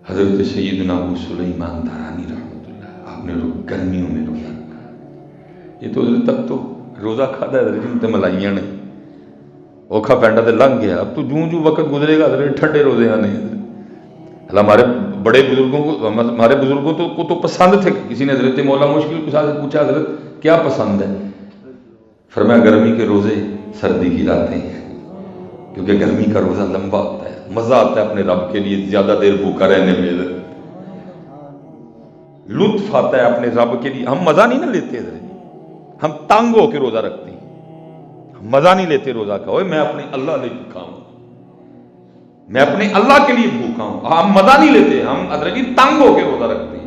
حضرت سیدنا ابو سلیمان دارانی رحمۃ اللہ، آپ نے گرمیوں میں روزہ رکھا۔ یہ تو تک تو روزہ کھادا ہے جن تے ملائیاں نے اوکھا پینڈا تے لنگ گیا، اب تو جوں وقت گزرے گا حضرت ٹھنڈے روزے آنے۔ ہمارے بڑے بزرگوں کو، ہمارے بزرگوں کو تو پسند تھے۔ کسی نے حضرت مولا مشکل کے ساتھ پوچھا حضرت کیا پسند ہے؟ فرمایا گرمی کے روزے، سردی کی راتیں، کیونکہ گرمی کا روزہ لمبا ہوتا ہے، مزہ آتا ہے اپنے رب کے لیے زیادہ دیر بھوکا رہنے میں، لطف آتا ہے اپنے رب کے لیے۔ ہم مزہ نہیں نہ لیتے حضرت، ہم تنگ ہو کے روزہ رکھتے ہیں، ہم مزہ نہیں لیتے روزہ کا۔ اوے میں اپنے اللہ لیے بھوکا ہوں، میں اپنے اللہ کے لیے بھوکا ہوں، ہم مزہ نہیں لیتے، ہم حضرت جی تنگ ہو کے روزہ رکھتے ہیں۔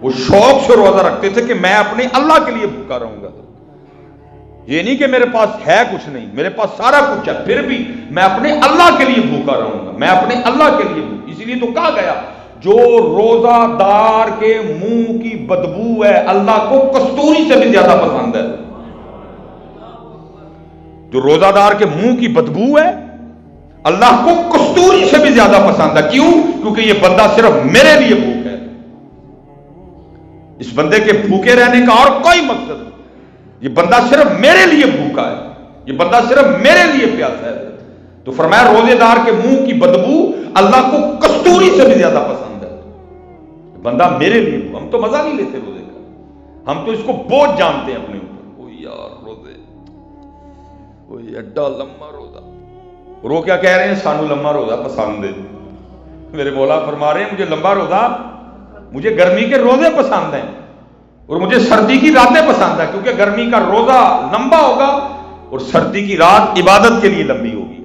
وہ شوق سے روزہ رکھتے تھے کہ میں اپنے اللہ کے لیے بھوکا رہوں گا۔ یہ نہیں کہ میرے پاس ہے کچھ نہیں، میرے پاس سارا کچھ ہے، پھر بھی میں اپنے اللہ کے لیے بھوکا رہوں گا، میں اپنے اللہ کے لیے بھوکا۔ اسی لیے تو کہا گیا جو روزہ دار کے منہ کی بدبو ہے اللہ کو کستوری سے بھی زیادہ پسند ہے۔ جو روزہ دار کے منہ کی بدبو ہے اللہ کو کستوری سے بھی زیادہ پسند ہے۔ کیوں؟ کیونکہ یہ بندہ صرف میرے لیے بھوک ہے۔ اس بندے کے بھوکے رہنے کا اور کوئی مقصد نہیں، یہ بندہ صرف میرے لیے بھوکا ہے، یہ بندہ صرف میرے لیے پیاسا ہے۔ تو فرمایا روزے دار کے منہ کی بدبو اللہ کو کستوری سے بھی زیادہ پسند ہے۔ بندہ میرے لیے، ہم تو مزہ نہیں لیتے روزے کا، ہم تو اس کو بوجھ جانتے ہیں اپنے اوپر۔ او یار روزے، او ایڈا لمبا روزہ، اور وہ کیا کہہ رہے ہیں؟ سانو لمبا روزہ پسند ہے۔ میرے مولا فرما رہے ہیں مجھے لمبا روزہ، مجھے گرمی کے روزے پسند ہیں اور مجھے سردی کی راتیں پسند ہیں، کیونکہ گرمی کا روزہ لمبا ہوگا اور سردی کی رات عبادت کے لیے لمبی ہوگی۔